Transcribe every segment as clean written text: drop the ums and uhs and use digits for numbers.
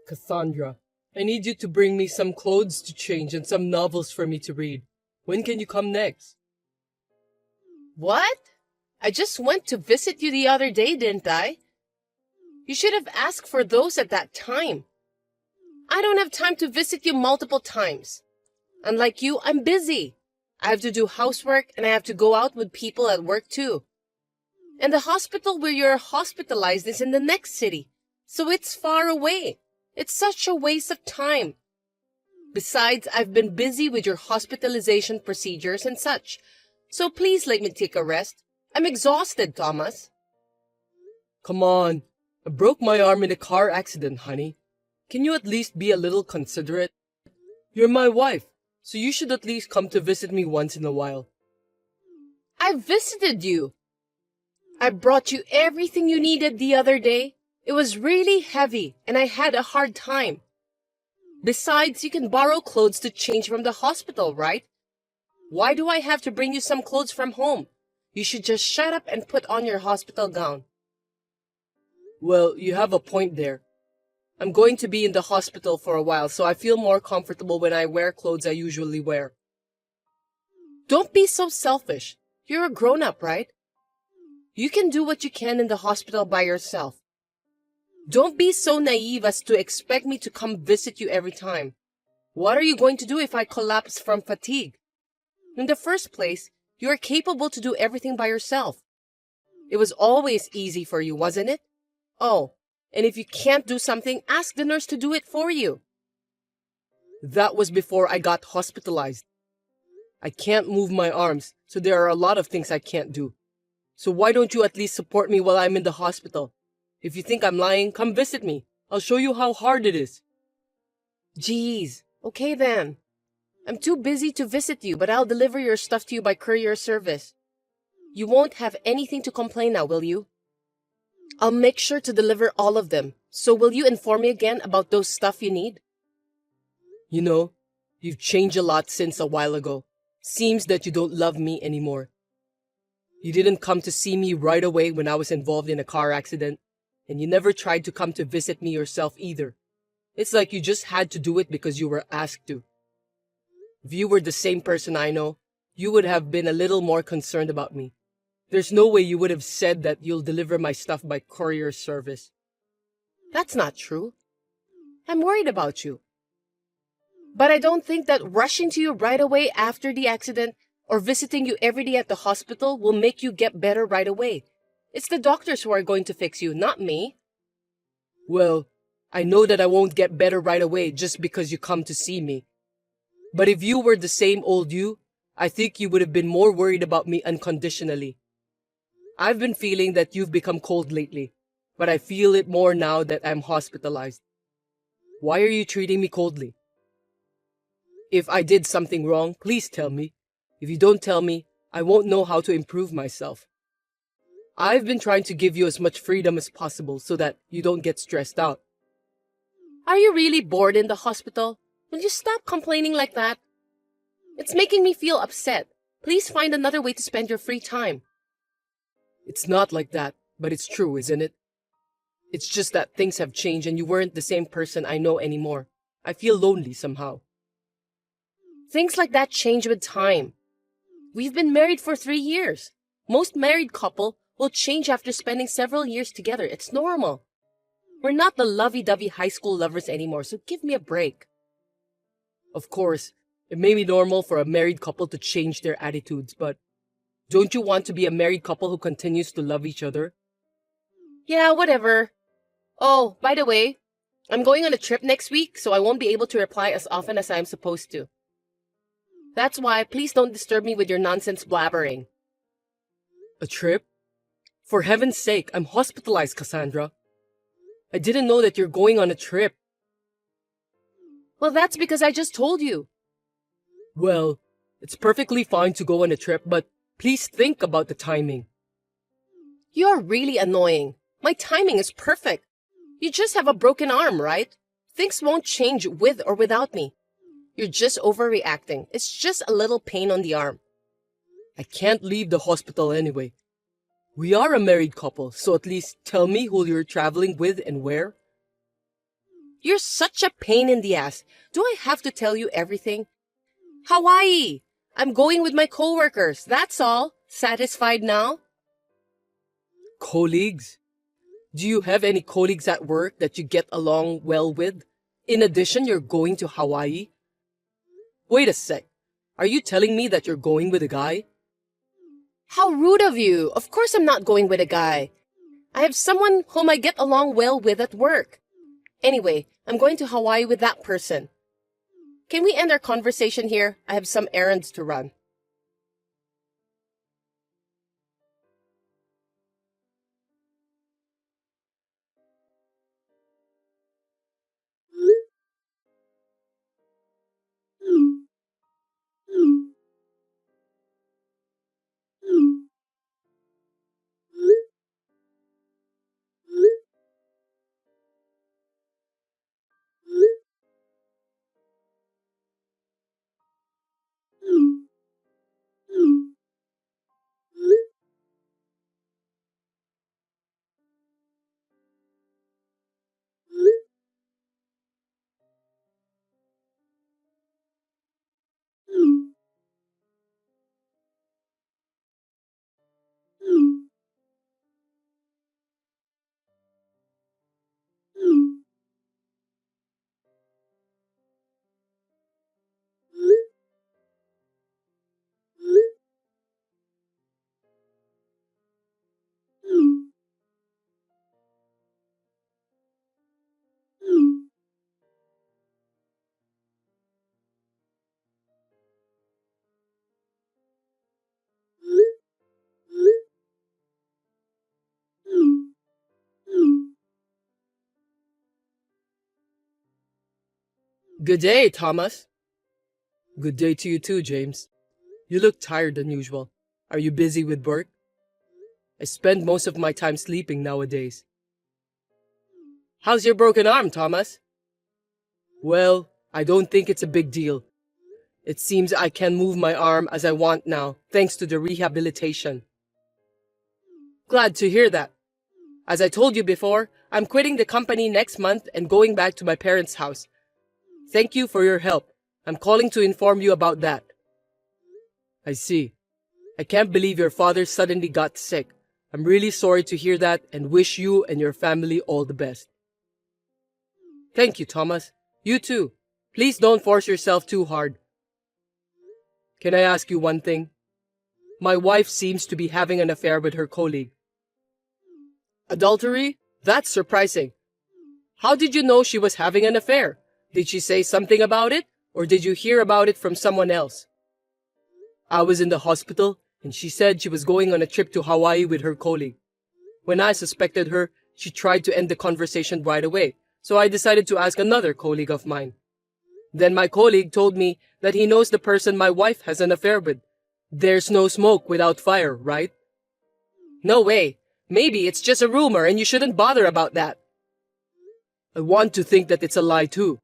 Cassandra, I need you to bring me some clothes to change and some novels for me to read. When can you come next? What? I just went to visit you the other day, didn't I? You should have asked for those at that time. I don't have time to visit you multiple times. Unlike you, I'm busy. I have to do housework and I have to go out with people at work too. And the hospital where you're hospitalized is in the next city, so it's far away. It's such a waste of time. Besides, I've been busy with your hospitalization procedures and such, so please let me take a rest. I'm exhausted, Thomas. Come on. I broke my arm in a car accident, honey. Can you at least be a little considerate? You're my wife, so you should at least come to visit me once in a while. I visited you. I brought you everything you needed the other day. It was really heavy, and I had a hard time. Besides, you can borrow clothes to change from the hospital, right? Why do I have to bring you some clothes from home? You should just shut up and put on your hospital gown. Well, you have a point there. I'm going to be in the hospital for a while, so I feel more comfortable when I wear clothes I usually wear. Don't be so selfish. You're a grown-up, right? You can do what you can in the hospital by yourself. Don't be so naive as to expect me to come visit you every time. What are you going to do if I collapse from fatigue? In the first place, you are capable to do everything by yourself. It was always easy for you, wasn't it? Oh, and if you can't do something, ask the nurse to do it for you. That was before I got hospitalized. I can't move my arms, so there are a lot of things I can't do. So why don't you at least support me while I'm in the hospital? If you think I'm lying, come visit me. I'll show you how hard it is. Geez, okay then. I'm too busy to visit you, but I'll deliver your stuff to you by courier service. You won't have anything to complain now, will you? I'll make sure to deliver all of them. So will you inform me again about those stuff you need? You know, you've changed a lot since a while ago. Seems that you don't love me anymore. You didn't come to see me right away when I was involved in a car accident, and you never tried to come to visit me yourself either. It's like you just had to do it because you were asked to. If you were the same person I know, you would have been a little more concerned about me. There's no way you would have said that you'll deliver my stuff by courier service. That's not true. I'm worried about you. But I don't think that rushing to you right away after the accident or visiting you every day at the hospital will make you get better right away. It's the doctors who are going to fix you, not me. Well, I know that I won't get better right away just because you come to see me. But if you were the same old you, I think you would have been more worried about me unconditionally. I've been feeling that you've become cold lately, but I feel it more now that I'm hospitalized. Why are you treating me coldly? If I did something wrong, please tell me. If you don't tell me, I won't know how to improve myself. I've been trying to give you as much freedom as possible so that you don't get stressed out. Are you really bored in the hospital? Will you stop complaining like that? It's making me feel upset. Please find another way to spend your free time. It's not like that, but it's true, isn't it? It's just that things have changed and you weren't the same person I know anymore. I feel lonely somehow. Things like that change with time. We've been married for 3 years. Most married couple will change after spending several years together. It's normal. We're not the lovey-dovey high school lovers anymore, so give me a break. Of course, it may be normal for a married couple to change their attitudes, but don't you want to be a married couple who continues to love each other? Yeah, whatever. Oh, by the way, I'm going on a trip next week, so I won't be able to reply as often as I'm supposed to. That's why please don't disturb me with your nonsense blabbering. A trip? For heaven's sake, I'm hospitalized, Cassandra. I didn't know that you're going on a trip. Well, that's because I just told you. Well, it's perfectly fine to go on a trip, but please think about the timing. You're really annoying. My timing is perfect. You just have a broken arm, right? Things won't change with or without me. You're just overreacting. It's just a little pain on the arm. I can't leave the hospital anyway. We are a married couple, so at least tell me who you're traveling with and where. You're such a pain in the ass. Do I have to tell you everything? Hawaii! I'm going with my coworkers, that's all. Satisfied now? Colleagues? Do you have any colleagues at work that you get along well with? In addition, you're going to Hawaii? Wait a sec. Are you telling me that you're going with a guy? How rude of you. Of course I'm not going with a guy. I have someone whom I get along well with at work. Anyway, I'm going to Hawaii with that person. Can we end our conversation here? I have some errands to run. Good day, Thomas. Good day to you too, James. You look tired than usual. Are you busy with work? I spend most of my time sleeping nowadays. How's your broken arm, Thomas? Well, I don't think it's a big deal. It seems I can move my arm as I want now, thanks to the rehabilitation. Glad to hear that. As I told you before, I'm quitting the company next month and going back to my parents' house. Thank you for your help. I'm calling to inform you about that. I see. I can't believe your father suddenly got sick. I'm really sorry to hear that and wish you and your family all the best. Thank you, Thomas. You too. Please don't force yourself too hard. Can I ask you one thing? My wife seems to be having an affair with her colleague. Adultery? That's surprising. How did you know she was having an affair? Did she say something about it, or did you hear about it from someone else? I was in the hospital, and she said she was going on a trip to Hawaii with her colleague. When I suspected her, she tried to end the conversation right away, so I decided to ask another colleague of mine. Then my colleague told me that he knows the person my wife has an affair with. There's no smoke without fire, right? No way. Maybe it's just a rumor and you shouldn't bother about that. I want to think that it's a lie too.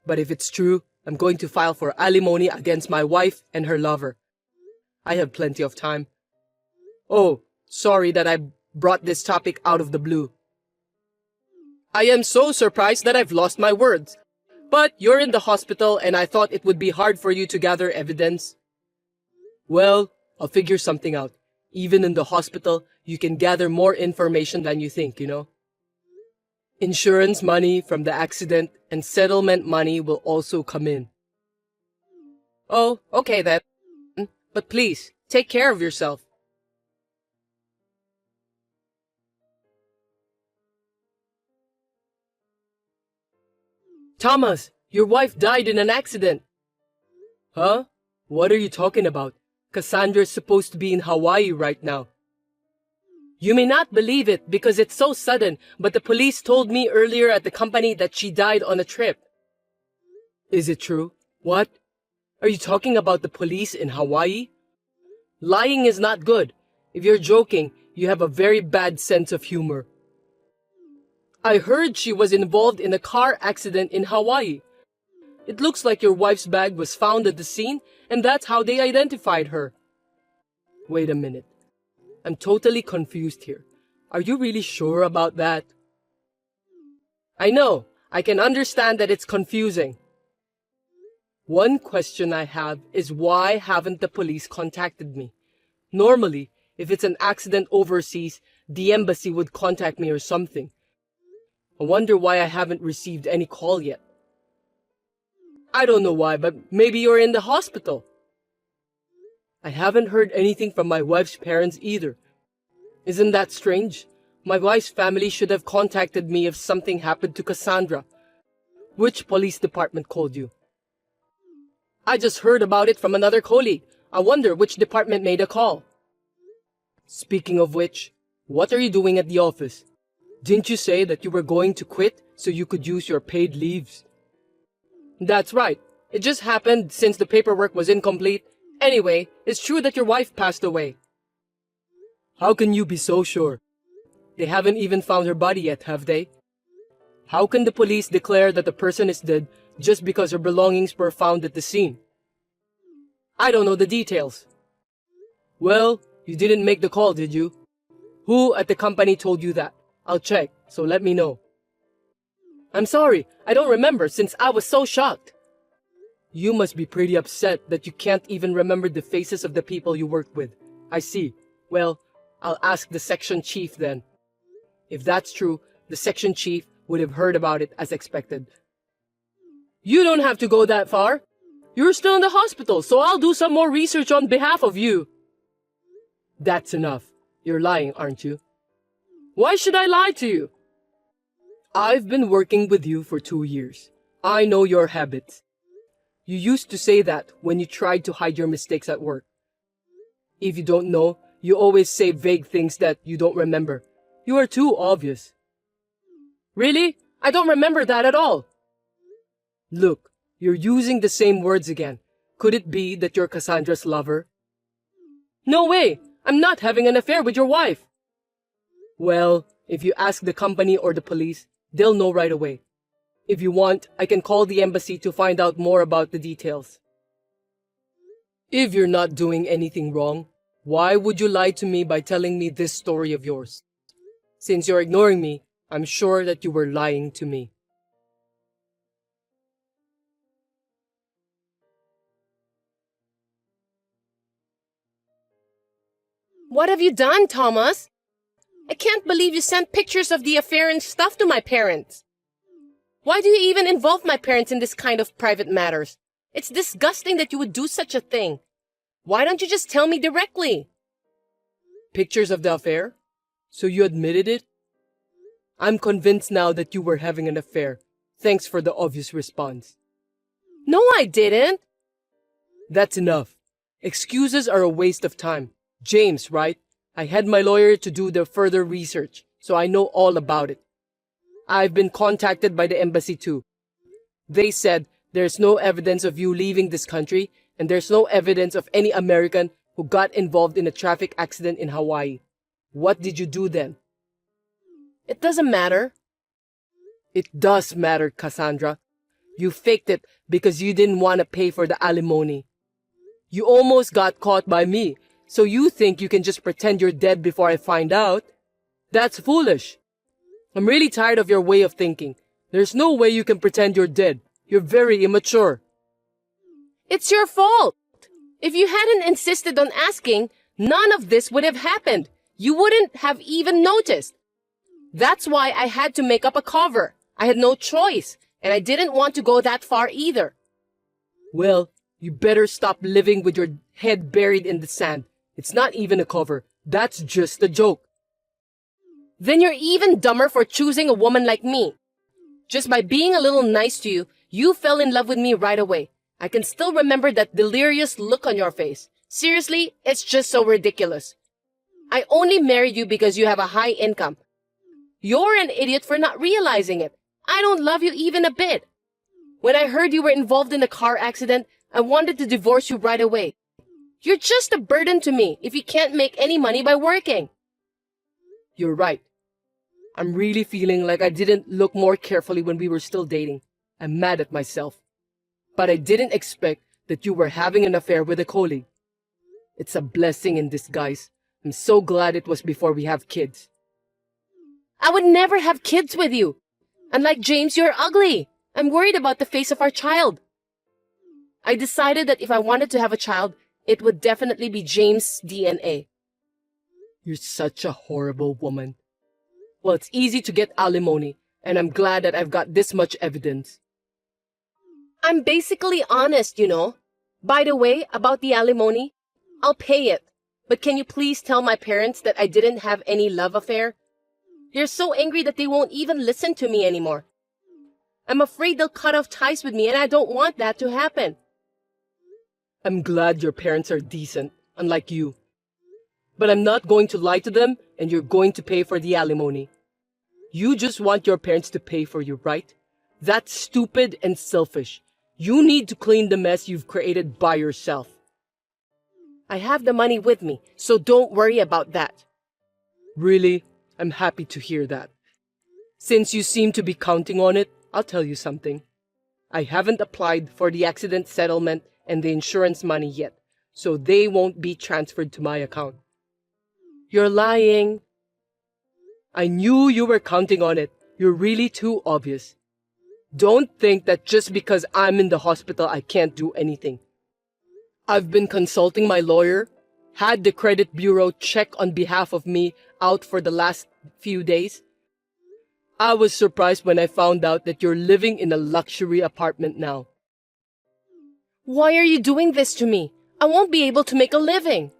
But if it's true, I'm going to file for alimony against my wife and her lover. I have plenty of time. Oh, sorry that I brought this topic out of the blue. I am so surprised that I've lost my words. But you're in the hospital and I thought it would be hard for you to gather evidence. Well, I'll figure something out. Even in the hospital, you can gather more information than you think, you know. Insurance money from the accident and settlement money will also come in. Oh, okay then. But please, take care of yourself. Thomas, your wife died in an accident. Huh? What are you talking about? Cassandra's supposed to be in Hawaii right now. You may not believe it because it's so sudden, but the police told me earlier at the company that she died on a trip. Is it true? What? Are you talking about the police in Hawaii? Lying is not good. If you're joking, you have a very bad sense of humor. I heard she was involved in a car accident in Hawaii. It looks like your wife's bag was found at the scene, and that's how they identified her. Wait a minute. I'm totally confused here. Are you really sure about that? I know. I can understand that it's confusing. One question I have is why haven't the police contacted me? Normally, if it's an accident overseas, the embassy would contact me or something. I wonder why I haven't received any call yet. I don't know why, but maybe you're in the hospital. I haven't heard anything from my wife's parents either. Isn't that strange? My wife's family should have contacted me if something happened to Cassandra. Which police department called you? I just heard about it from another colleague. I wonder which department made a call. Speaking of which, what are you doing at the office? Didn't you say that you were going to quit so you could use your paid leaves? That's right. It just happened since the paperwork was incomplete. Anyway, it's true that your wife passed away. How can you be so sure? They haven't even found her body yet, have they? How can the police declare that the person is dead just because her belongings were found at the scene? I don't know the details. Well, you didn't make the call, did you? Who at the company told you that? I'll check, so let me know. I'm sorry, I don't remember since I was so shocked. You must be pretty upset that you can't even remember the faces of the people you work with. I see. Well, I'll ask the section chief then. If that's true, the section chief would have heard about it as expected. You don't have to go that far. You're still in the hospital, so I'll do some more research on behalf of you. That's enough. You're lying, aren't you? Why should I lie to you? I've been working with you for 2 years. I know your habits. You used to say that when you tried to hide your mistakes at work. If you don't know, you always say vague things that you don't remember. You are too obvious. Really? I don't remember that at all. Look, you're using the same words again. Could it be that you're Cassandra's lover? No way! I'm not having an affair with your wife. Well, if you ask the company or the police, they'll know right away. If you want, I can call the embassy to find out more about the details. If you're not doing anything wrong, why would you lie to me by telling me this story of yours? Since you're ignoring me, I'm sure that you were lying to me. What have you done, Thomas? I can't believe you sent pictures of the affair and stuff to my parents. Why do you even involve my parents in this kind of private matters? It's disgusting that you would do such a thing. Why don't you just tell me directly? Pictures of the affair? So you admitted it? I'm convinced now that you were having an affair. Thanks for the obvious response. No, I didn't. That's enough. Excuses are a waste of time. James, right? I had my lawyer to do the further research, so I know all about it. I've been contacted by the embassy too. They said there's no evidence of you leaving this country, and there's no evidence of any American who got involved in a traffic accident in Hawaii. What did you do then? It doesn't matter. It does matter, Cassandra. You faked it because you didn't want to pay for the alimony. You almost got caught by me, so you think you can just pretend you're dead before I find out? That's foolish. I'm really tired of your way of thinking. There's no way you can pretend you're dead. You're very immature. It's your fault. If you hadn't insisted on asking, none of this would have happened. You wouldn't have even noticed. That's why I had to make up a cover. I had no choice, and I didn't want to go that far either. Well, you better stop living with your head buried in the sand. It's not even a cover. That's just a joke. Then you're even dumber for choosing a woman like me. Just by being a little nice to you, you fell in love with me right away. I can still remember that delirious look on your face. Seriously, it's just so ridiculous. I only married you because you have a high income. You're an idiot for not realizing it. I don't love you even a bit. When I heard you were involved in a car accident, I wanted to divorce you right away. You're just a burden to me if you can't make any money by working. You're right. I'm really feeling like I didn't look more carefully when we were still dating. I'm mad at myself. But I didn't expect that you were having an affair with a colleague. It's a blessing in disguise. I'm so glad it was before we have kids. I would never have kids with you. Unlike James, you're ugly. I'm worried about the face of our child. I decided that if I wanted to have a child, it would definitely be James' DNA. You're such a horrible woman. Well, it's easy to get alimony, and I'm glad that I've got this much evidence. I'm basically honest, you know. By the way, about the alimony, I'll pay it. But can you please tell my parents that I didn't have any love affair? They're so angry that they won't even listen to me anymore. I'm afraid they'll cut off ties with me, and I don't want that to happen. I'm glad your parents are decent, unlike you. But I'm not going to lie to them, and you're going to pay for the alimony. You just want your parents to pay for you, right? That's stupid and selfish. You need to clean the mess you've created by yourself. I have the money with me, so don't worry about that. Really? I'm happy to hear that. Since you seem to be counting on it, I'll tell you something. I haven't applied for the accident settlement and the insurance money yet, so they won't be transferred to my account. You're lying. I knew you were counting on it. You're really too obvious. Don't think that just because I'm in the hospital I can't do anything. I've been consulting my lawyer, had the credit bureau check on behalf of me out for the last few days. I was surprised when I found out that you're living in a luxury apartment now. Why are you doing this to me? I won't be able to make a living.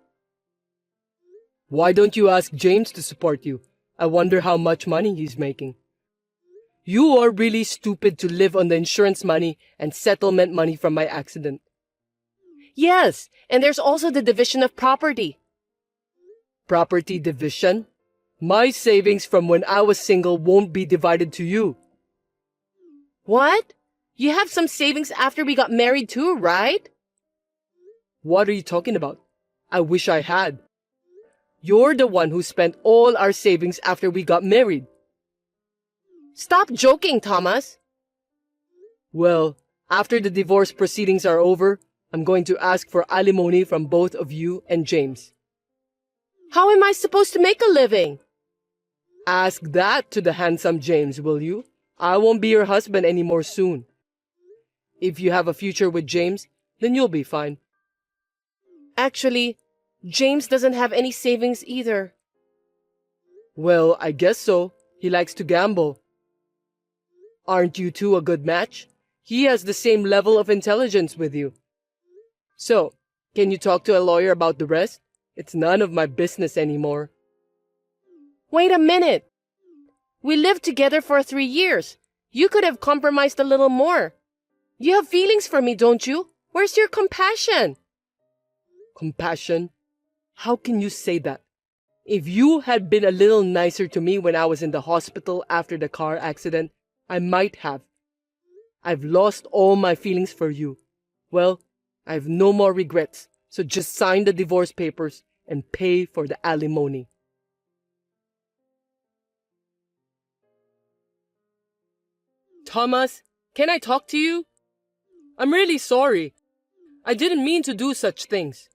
Why don't you ask James to support you? I wonder how much money he's making. You are really stupid to live on the insurance money and settlement money from my accident. Yes, and there's also the division of property. Property division? My savings from when I was single won't be divided to you. What? You have some savings after we got married too, right? What are you talking about? I wish I had. You're the one who spent all our savings after we got married. Stop joking, Thomas. Well, after the divorce proceedings are over, I'm going to ask for alimony from both of you and James. How am I supposed to make a living? Ask that to the handsome James, will you? I won't be your husband anymore soon. If you have a future with James, then you'll be fine. Actually, James doesn't have any savings either. Well, I guess so. He likes to gamble. Aren't you two a good match? He has the same level of intelligence with you. So, can you talk to a lawyer about the rest? It's none of my business anymore. Wait a minute. We lived together for 3 years. You could have compromised a little more. You have feelings for me, don't you? Where's your compassion? Compassion? How can you say that? If you had been a little nicer to me when I was in the hospital after the car accident, I might have. I've lost all my feelings for you. Well, I have no more regrets, so just sign the divorce papers and pay for the alimony. Thomas, can I talk to you? I'm really sorry. I didn't mean to do such things.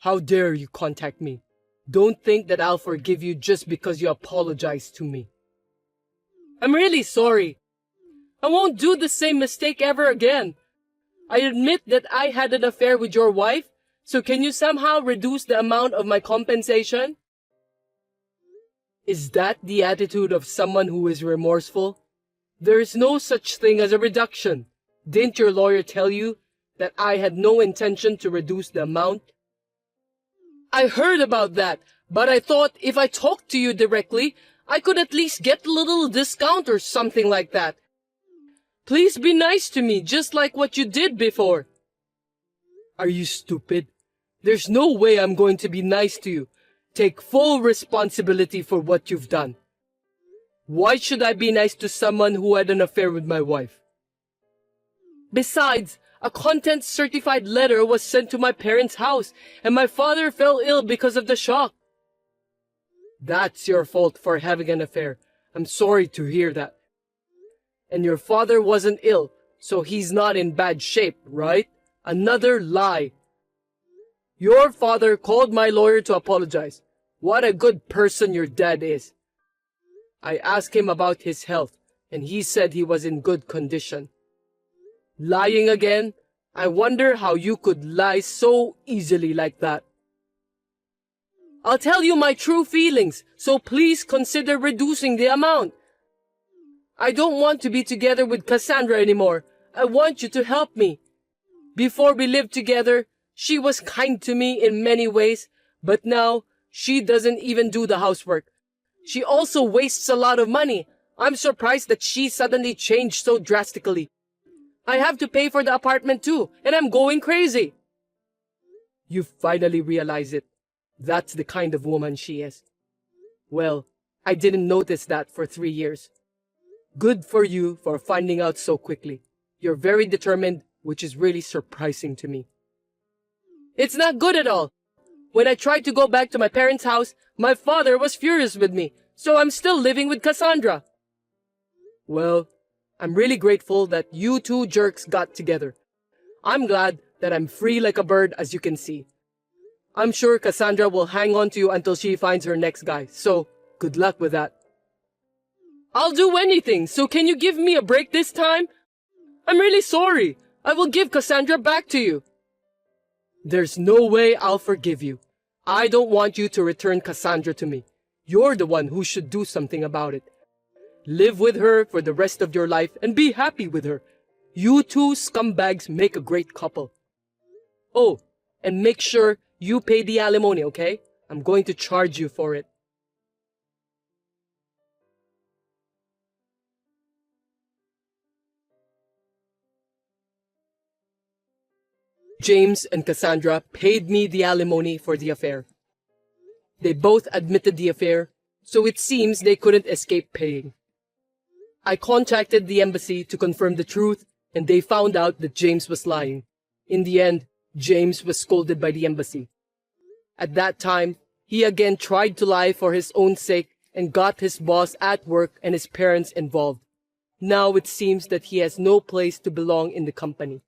How dare you contact me? Don't think that I'll forgive you just because you apologized to me. I'm really sorry. I won't do the same mistake ever again. I admit that I had an affair with your wife, so can you somehow reduce the amount of my compensation? Is that the attitude of someone who is remorseful? There is no such thing as a reduction. Didn't your lawyer tell you that I had no intention to reduce the amount? I heard about that, but I thought if I talked to you directly, I could at least get a little discount or something like that. Please be nice to me, just like what you did before. Are you stupid? There's no way I'm going to be nice to you. Take full responsibility for what you've done. Why should I be nice to someone who had an affair with my wife? Besides, a content-certified letter was sent to my parents' house, and my father fell ill because of the shock. That's your fault for having an affair. I'm sorry to hear that. And your father wasn't ill, so he's not in bad shape, right? Another lie. Your father called my lawyer to apologize. What a good person your dad is. I asked him about his health, and he said he was in good condition. Lying again? I wonder how you could lie so easily like that. I'll tell you my true feelings, so please consider reducing the amount. I don't want to be together with Cassandra anymore. I want you to help me. Before we lived together, she was kind to me in many ways, but now she doesn't even do the housework. She also wastes a lot of money. I'm surprised that she suddenly changed so drastically. I have to pay for the apartment too, and I'm going crazy. You finally realize it. That's the kind of woman she is. Well, I didn't notice that for 3 years. Good for you for finding out so quickly. You're very determined, which is really surprising to me. It's not good at all. When I tried to go back to my parents' house, my father was furious with me, so I'm still living with Cassandra. Well, I'm really grateful that you two jerks got together. I'm glad that I'm free like a bird, as you can see. I'm sure Cassandra will hang on to you until she finds her next guy, so good luck with that. I'll do anything, so can you give me a break this time? I'm really sorry. I will give Cassandra back to you. There's no way I'll forgive you. I don't want you to return Cassandra to me. You're the one who should do something about it. Live with her for the rest of your life and be happy with her. You two scumbags make a great couple. Oh, and make sure you pay the alimony, okay? I'm going to charge you for it. James and Cassandra paid me the alimony for the affair. They both admitted the affair, so it seems they couldn't escape paying. I contacted the embassy to confirm the truth, and they found out that James was lying. In the end, James was scolded by the embassy. At that time, he again tried to lie for his own sake and got his boss at work and his parents involved. Now it seems that he has no place to belong in the company.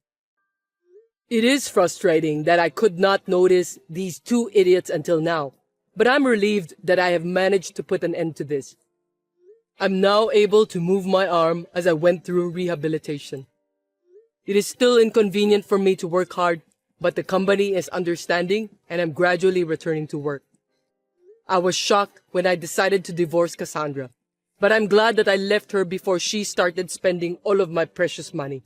It is frustrating that I could not notice these two idiots until now, but I'm relieved that I have managed to put an end to this. I'm now able to move my arm as I went through rehabilitation. It is still inconvenient for me to work hard, but the company is understanding and I'm gradually returning to work. I was shocked when I decided to divorce Cassandra, but I'm glad that I left her before she started spending all of my precious money.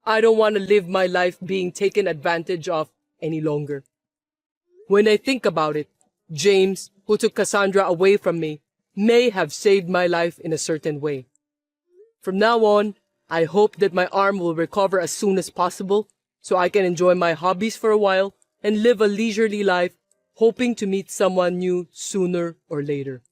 I don't want to live my life being taken advantage of any longer. When I think about it, James, who took Cassandra away from me, may have saved my life in a certain way. From now on, I hope that my arm will recover as soon as possible so I can enjoy my hobbies for a while and live a leisurely life, hoping to meet someone new sooner or later.